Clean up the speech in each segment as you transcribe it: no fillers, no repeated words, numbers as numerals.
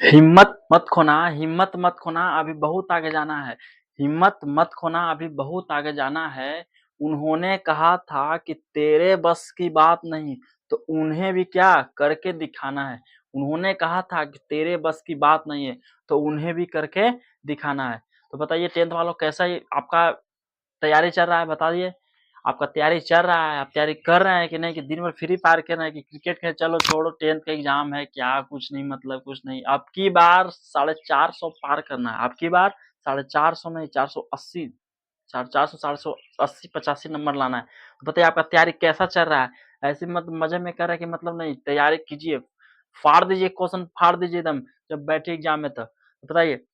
हिम्मत मत खोना, हिम्मत मत खोना, अभी बहुत आगे जाना है। हिम्मत मत खोना, अभी बहुत आगे जाना है। उन्होंने कहा था कि तेरे बस की बात नहीं, तो उन्हें भी क्या करके दिखाना है। उन्होंने कहा था कि तेरे बस की बात नहीं है, तो उन्हें भी करके दिखाना है। तो बताइए 10th वालों, कैसा ये आपका तैयारी चल रहा है, बताइए। आपका तैयारी चल रहा है, आप तैयारी कर रहे हैं कि नहीं, कि दिन भर फ्री फायर खेल रहे हैं, कि क्रिकेट खेल। चलो छोड़ो, 10th का एग्जाम है, क्या कुछ नहीं, मतलब कुछ नहीं। अब की बार 450 पार करना है। अब की बार 450 नहीं, 480, 450, 480, 85 नंबर लाना है। तो बताइए आपका तैयारी कैसा चल रहा है। ऐसे मत मजे में कर रहे हैं कि मतलब नहीं, तैयारी कीजिए, फाड़ दीजिए, क्वेश्चन फाड़ दीजिए एकदम, जब बैठे एग्जाम में। तो बताइए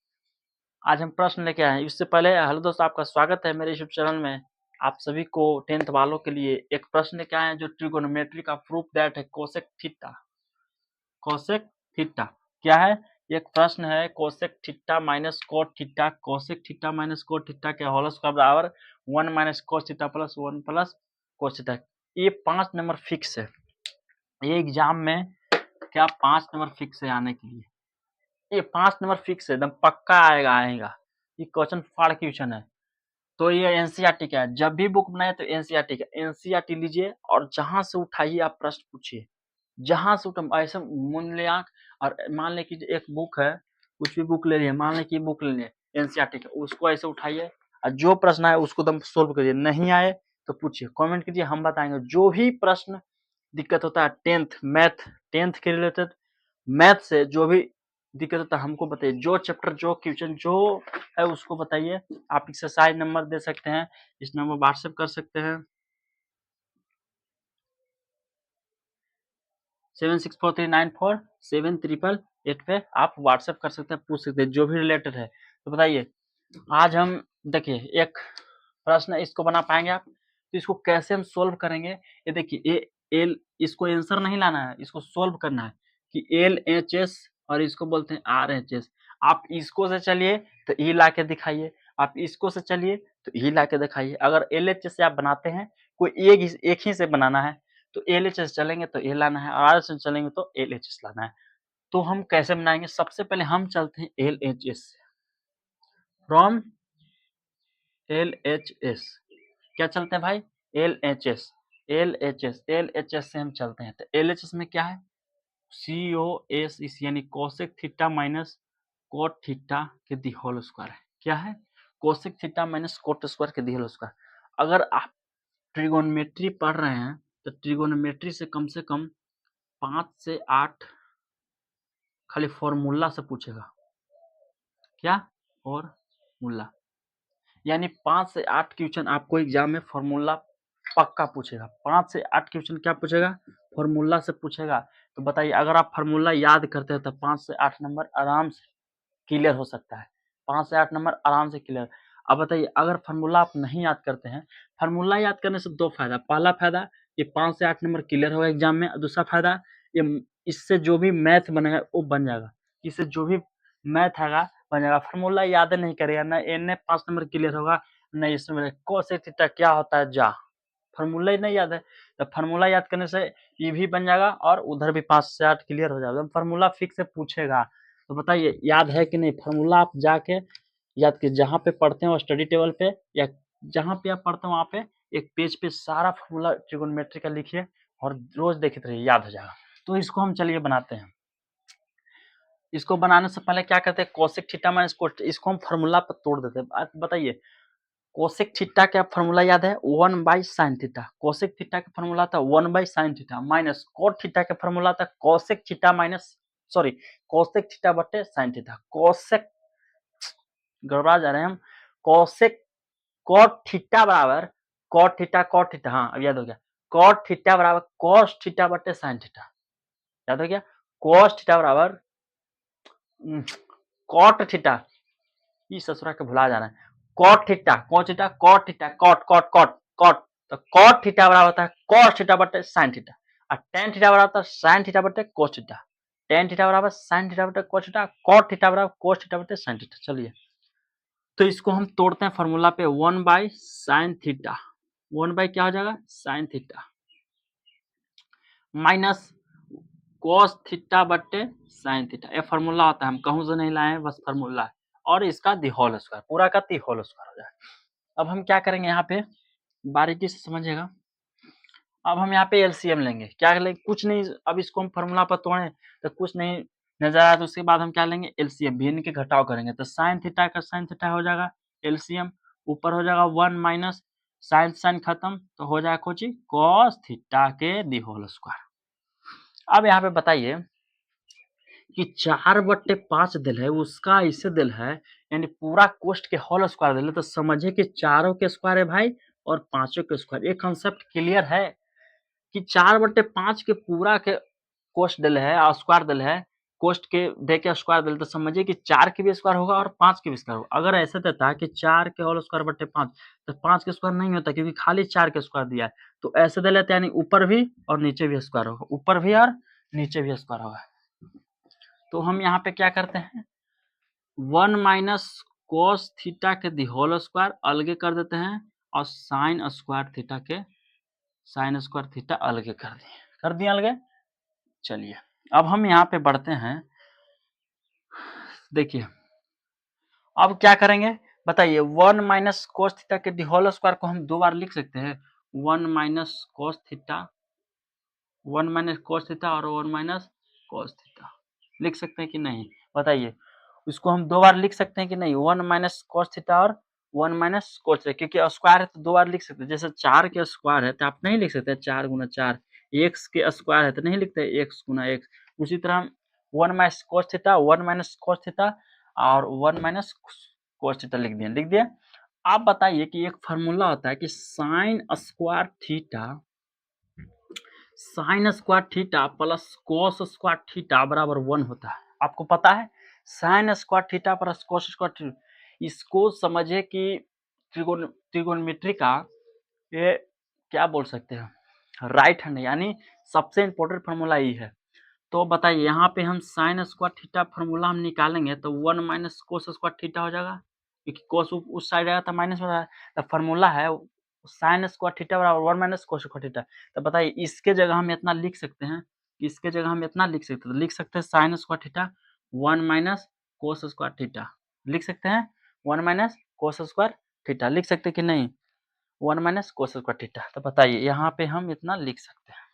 आज हम प्रश्न लेके आए हैं। इससे पहले हेलो दोस्तों, आपका स्वागत है मेरे यूट्यूब चैनल में। आप सभी को 10th वालों के लिए एक प्रश्न लेके आए हैं, जो ट्रिगोनोमेट्री का प्रूफ दैट है कोसेक थीटा। कोसेक थीटा क्या है? एक प्रश्न है, cosec theta minus cot theta, cosec theta minus cot theta के होल स्क्वायर बराबर 1 minus cos theta plus 1 plus cos theta. ये 5 नंबर फिक्स है। ये एग्जाम में क्या 5 नंबर फिक्स है आने के लिए। ये 5 नंबर फिक्स है, एकदम पक्का आएगा। ये क्वेश्चन फाड़ क्वेश्चन है। तो ये एनसीईआरटी का है। जब भी बुक बनाए तो एनसीईआरटी का, एनसीईआरटी लीजिए और जहां से उठाइए आप प्रश्न पूछिए। जहां से उठा ऐसे मूल्यांक। और मान लें कि एक बुक है, कुछ भी बुक ले लिए, मान लें कि बुक ले लिए एनसीईआरटी का, उसको ऐसे उठाइए और जो प्रश्न आए उसको एकदम सोल्व करिए। नहीं आए तो पूछिए, कमेंट कीजिए, हम बताएंगे। जो भी प्रश्न दिक्कत होता है 10th के रिलेटेड, मैथ से जो भी दिक्कत होता है हमको बताइए। जो चैप्टर, जो क्वेश्चन जो है उसको बताइए। आप एक्सरसाइज नंबर दे सकते हैं, इस नंबर व्हाट्सएप कर सकते हैं 7643947888 पे आप व्हाट्सएप कर सकते हैं, पूछ सकते हैं जो भी रिलेटेड है। तो बताइए आज हम देखिए एक प्रश्न है, इसको बना पाएंगे आप? तो इसको कैसे हम सोल्व करेंगे, ये देखिए। ए एल, इसको आंसर नहीं लाना है, इसको सोल्व करना है कि एल एच एस और इसको बोलते हैं आर एच एस। आप इसको से चलिए तो ई ला के दिखाइए, आप इसको से चलिए तो ई ला के दिखाइए। अगर एल एच एस से आप बनाते हैं, कोई एक ही से बनाना है तो एल एच एस चलेंगे तो ए लाना है, आर एच एस चलेंगे तो एल एच एस लाना है। तो हम कैसे बनाएंगे? सबसे पहले हम चलते हैं L H S, from L H S. क्या चलते हैं भाई? L H S, L H S, L H S से हम चलते हैं। तो एल एच एस में क्या है? सी ओ एस इस, यानी cosec theta minus cot theta के दी होल स्क्वायर है। क्या है? Cosec theta minus cot square के दी होल स्क्वायर। अगर आप ट्रिगोनोमेट्री पढ़ रहे हैं तो ट्रिगोनोमेट्री से कम 5 से 8 खाली फॉर्मूला से पूछेगा। क्या? फॉर्मूला, यानी 5 से 8 क्वेश्चन आपको एग्जाम में फॉर्मूला पक्का पूछेगा। 5 से 8 क्वेश्चन क्या पूछेगा? फॉर्मूला से पूछेगा। तो बताइए अगर आप फॉर्मूला याद करते हैं तो 5 से 8 नंबर आराम से क्लियर हो सकता है। 5 से 8 नंबर आराम से क्लियर। अब बताइए अगर फॉर्मूला आप नहीं याद करते हैं, फॉर्मूला याद करने से 2 फायदा। पहला फायदा, ये 5 से 8 नंबर क्लियर होगा एग्जाम में। दूसरा फायदा, ये इससे जो भी मैथ बनेगा वो बन जाएगा। इससे जो भी मैथ आएगा बन जाएगा। फॉर्मूला याद नहीं करेगा ना, एन 5 नंबर क्लियर होगा, नहीं इसमें कोसेक थीटा क्या होता है जा, फॉर्मूला ही नहीं याद है। तो फॉर्मूला याद करने से ये भी बन जाएगा और उधर भी 5 से 8 क्लियर हो जाएगा। फॉर्मूला फिक्स से पूछेगा। तो बताइए याद है कि नहीं? फॉर्मूला आप जाके याद कीजिए, जहाँ पे पढ़ते हो स्टडी टेबल पे या जहाँ पे आप पढ़ते हो वहाँ पे एक पेज पे सारा फॉर्मूला ट्रिगोनोमेट्री का लिखिए और रोज देखते रहिए, याद हो जाएगा। तो इसको हम चलिए बनाते हैं। इसको बनाने से पहले क्या करते हैं? कोसेक थीटा माइनस कोट, इसको हम फॉर्मूला पर तोड़ देते हैं। आप बताइए कोसेक थीटा का फॉर्मूला याद है? 1 by sine theta. Cosec theta का फॉर्मूला था 1 by sine theta minus cot theta का फॉर्मूला था cosec theta minus, sorry, cosec theta बटे साइन थीटा। कोसेक, गड़बड़ा जा रहे हैं हम। कोसेक कोट थीटा बराबर कोट थीटा, हाँ अब याद हो गया। कोट थीटा बराबर कोस थीटा बटे साइन थीटा। याद हो गया? कोस थीटा बराबर कॉट थीटा, ये ससुरा के भुला जाना है। कॉट थीटा, कौन थीटा? Cot theta, cot cot cot cot. तो कॉट थीटा बराबर होता है कॉस थीटा बटे साइन थीटा, और टेन थीटा बराबर होता है साइन थीटा बटे कोस थीटा। टेन थीटा बराबर साइन थीटा बटे कोस थीटा, कॉट थीटा बराबर कोस थीटा बटे साइन थीटा। चलिए तो इसको हम तोड़ते हैं फॉर्मूला पे। 1 बाई साइन थीटा, 1 बाई क्या हो जाएगा? Sine theta minus cos theta बट्टे sin थीटा, ये फार्मूला होता है, हम कहूँ से नहीं लाए हैं, बस फार्मूला है। और इसका दी होल स्क्वायर, पूरा का दी होल स्क्वायर हो जाएगा। अब हम क्या करेंगे यहाँ पे, बारीकी से समझिएगा। अब हम यहाँ पे एलसीएम लेंगे, क्या लेंगे, कुछ नहीं, अब इसको हम फार्मूला पर तोड़े तो कुछ नहीं नजर आया, तो उसके बाद हम क्या लेंगे, एलसीएम, भिन्न के घटाव करेंगे, तो साइन थीटा का साइन थीटा हो जाएगा एलसीएम, ऊपर हो जाएगा 1 माइनस साइन साइन खत्म, तो हो जाएगा कोची कॉस थीटा के दी होल स्क्वायर। अब यहाँ पे बताइए कि 4/5 दिल है, उसका ऐसे दिल है, यानी पूरा कोष्ट के होल स्क्वायर दिल है, तो समझिए कि चारों के स्क्वायर है भाई और पांचों के स्क्वायर। ये कंसेप्ट क्लियर है कि 4/5 के पूरा के कोष्ट दिल है और स्क्वायर दिल है, कोष्ट के दे के स्क्वायर दिल, तो समझिए कि 4 के भी स्क्वायर होगा और 5 के भी स्क्वायर होगा। अगर ऐसे देता है कि 4 के होल स्क्वायर बट्टे 5, तो 5 के स्क्वायर नहीं होता, क्योंकि खाली 4 के स्क्वायर दिया है, तो ऐसे दे लेते हैं, यानी ऊपर भी और नीचे भी स्क्वायर होगा, ऊपर भी और नीचे भी स्क्वायर होगा। तो हम यहाँ पे क्या करते हैं, 1 माइनस कोस थीटा के दी होल स्क्वायर अलगे कर देते हैं, और साइन स्क्वायर थीटा के साइन स्क्वायर थीटा अलगे कर दिए अलगे। चलिए अब हम यहाँ पे बढ़ते हैं, देखिए अब क्या करेंगे बताइए, 1 माइनस कोस थीटा के दी होल स्क्वायर को हम दो बार लिख सकते हैं, 1 minus cos theta, 1 minus cos theta और 1 माइनस कोस थीटा लिख सकते हैं कि नहीं, बताइए। इसको हम दो बार लिख सकते हैं कि नहीं, 1 माइनस कोस थीटा और 1 माइनस कोस थीटा, क्योंकि स्क्वायर है तो दो बार लिख सकते हैं। जैसे 4 के स्क्वायर है तो आप नहीं लिख सकते 4 गुना 4, एक्स के स्क्वायर है तो नहीं लिखते एक्स गुना एक्स। उसी तरह 1 minus cos theta, 1 minus cos theta और 1 माइनस कोस थीटा लिख दिया। आप बताइए कि एक फार्मूला होता है कि sine square theta plus cos square theta बराबर 1 होता है, आपको पता है। Sine square theta plus cos square theta, इसको समझिए कि त्रिकोणमिति का ये क्या बोल सकते हैं, राइट हैंड, यानी सबसे इंपॉर्टेंट फार्मूला ये है। तो बताइए यहाँ पे हम साइन स्क्वायर थीटा फार्मूला हम निकालेंगे तो 1 माइनस कोस स्क्वायर थीटा हो जाएगा, क्योंकि कोस उस साइड आएगा तो माइनस हो जाएगा, तो फार्मूला है साइन स्क्वायर थीटा बराबर 1 माइनस कोस स्क्वायर थीटा। तो बताइए इसके जगह हम इतना लिख सकते हैं, इसके जगह हम इतना लिख सकते हैं, तो लिख सकते हैं sine square theta 1 minus cos square theta, लिख सकते हैं 1 माइनस कोस स्क्वायर थीटा, लिख सकते हैं कि नहीं, 1 माइनस कोस स्क्वायर थीटा। तो बताइए यहाँ पे हम इतना लिख सकते हैं।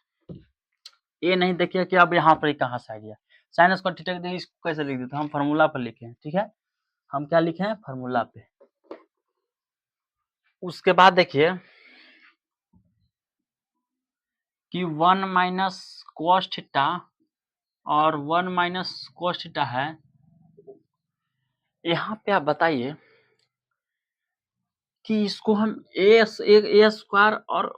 ये नहीं देखिए कि अब यहाँ पर कहाँ से आ गया साइन स्क्वायर थीटा के, इसको कैसे लिख देते हैं, हम फार्मूला पर लिखे हैं, ठीक है, हम क्या लिखे हैं फार्मूला पे। उसके बाद देखिए कि 1 माइनस कोस थीटा और 1 माइनस कोस थीटा है, यहाँ पे आप बताइए कि इसको हम ए स्क्वायर और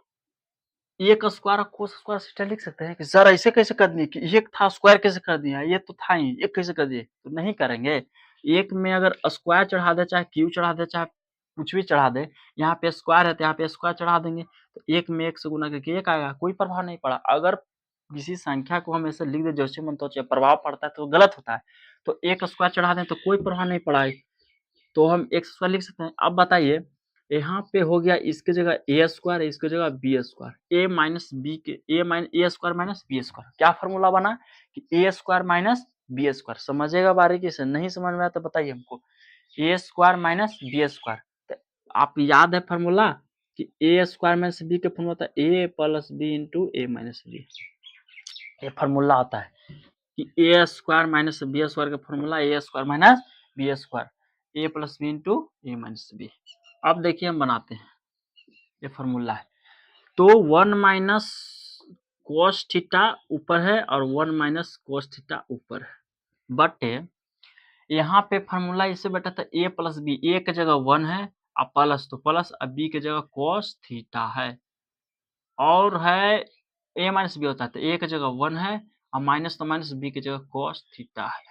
एक स्क्वायर और कोस स्क्वायर थीटा लिख सकते हैं कि सर ऐसे कैसे कर दिए, कि एक था स्क्वायर कैसे कर दिया, ये तो था ही, एक कैसे कर दिए, तो नहीं करेंगे। एक में अगर स्क्वायर चढ़ा दे, चाहे क्यू चढ़ा दे, चाहे कुछ भी चढ़ा दे, यहाँ पे स्क्वायर है तो यहाँ पे स्क्वायर चढ़ा देंगे, तो एक में एक से गुना करके एक आएगा, कोई प्रभाव नहीं पड़ा। अगर किसी संख्या को हम ऐसे लिख दे जैसे मन तो प्रभाव पड़ता है तो गलत होता है, तो एक स्क्वायर चढ़ा दें तो कोई प्रभाव नहीं पड़ा, तो हम एक्स स्क्वायर लिख सकते हैं। अब बताइए यहाँ पे हो गया इसके जगह ए स्क्वायर, इसके जगह बी स्क्वायर, ए माइनस बी के ए स्क्वायर माइनस बी स्क्वायर, क्या फॉर्मूला बना कि ए स्क्वायर माइनस बी स्क्वायर। समझिएगा बारीकी से, नहीं समझ में आया तो बताइए हमको। ए स्क्वायर माइनस बी स्क्वायर, तो आप याद है फॉर्मूला कि ए स्क्वायर माइनस बी के फॉर्मूला होता है ए प्लस बी इंटू ए माइनस बी, ये फॉर्मूला होता है कि ए स्क्वायर माइनस बी स्क्वायर का फॉर्मूला ए स्क्वायर माइनस बी स्क्वायर, ए प्लस बी इंटू ए माइनस बी। अब देखिए हम बनाते हैं, ये फॉर्मूला है, तो 1 माइनस कोस थीटा ऊपर है और 1 माइनस कोस थीटा ऊपर है, बट यहाँ पे फॉर्मूला इससे बेटा था ए प्लस बी, ए की जगह 1 है और प्लस तो प्लस, अब बी की जगह कोस थीटा है, और है ए माइनस बी होता है तो ए की जगह 1 है और माइनस तो माइनस, बी की जगह कोस थीटा है,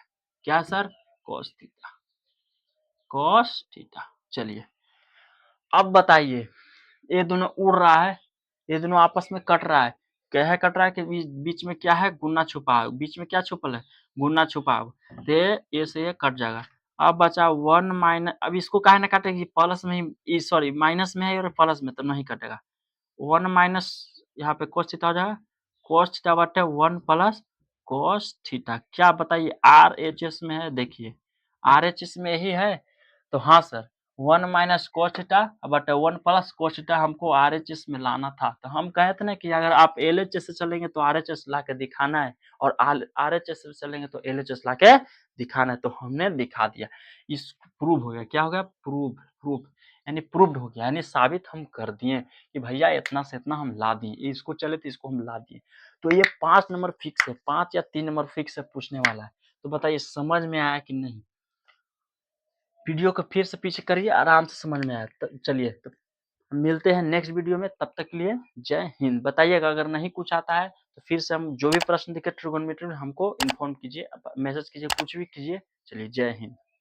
क्या sir cos theta, cos theta. चलिए अब बताइए, ये दोनों उड़ रहा है, ये दोनों आपस में कट रहा है, क्या है कट रहा है कि बीच में क्या है गुना छुपा है, बीच में क्या छुपल है गुना छुपा है, तो ये से ये कट जाएगा। अब बचा 1 माइनस, अब इसको काहे ना काटेगी, प्लस में ही सॉरी माइनस में है और प्लस में तो नहीं कटेगा, 1 माइनस यहाँ पे कोस थीटा हो जाएगा, कोस थीटा बटे 1 प्लस कॉस थीटा, क्या बताइए आरएचएस में है, देखिए आरएचएस में ही है, तो हाँ sir 1 minus cos theta but 1 plus cos theta हमको आरएचएस में लाना था। तो हम कहे थे ना कि अगर आप एलएचएस से चलेंगे तो आरएचएस ला के दिखाना है, और आरएचएस से चलेंगे तो एलएचएस ला के दिखाना है, तो हमने दिखा दिया। इस प्रूव हो गया, क्या हो गया, प्रूव यानी प्रूव्ड हो गया, यानी साबित हम कर दिए कि भैया इतना से इतना हम ला दिए, इसको चले तो इसको हम ला दिए। तो ये 5 नंबर फिक्स है, 5 या 3 नंबर फिक्स है पूछने वाला है। तो बताइए समझ में आया कि नहीं? वीडियो को फिर से पीछे करिए, आराम से समझ में आया। तो चलिए तो मिलते हैं नेक्स्ट वीडियो में, तब तक के लिए जय हिंद। बताइएगा अगर नहीं कुछ आता है तो फिर से हम जो भी प्रश्न दिखे ट्रिगोनोमेट्री में हमको इन्फॉर्म कीजिए, मैसेज कीजिए, कुछ भी कीजिए। चलिए जय हिंद।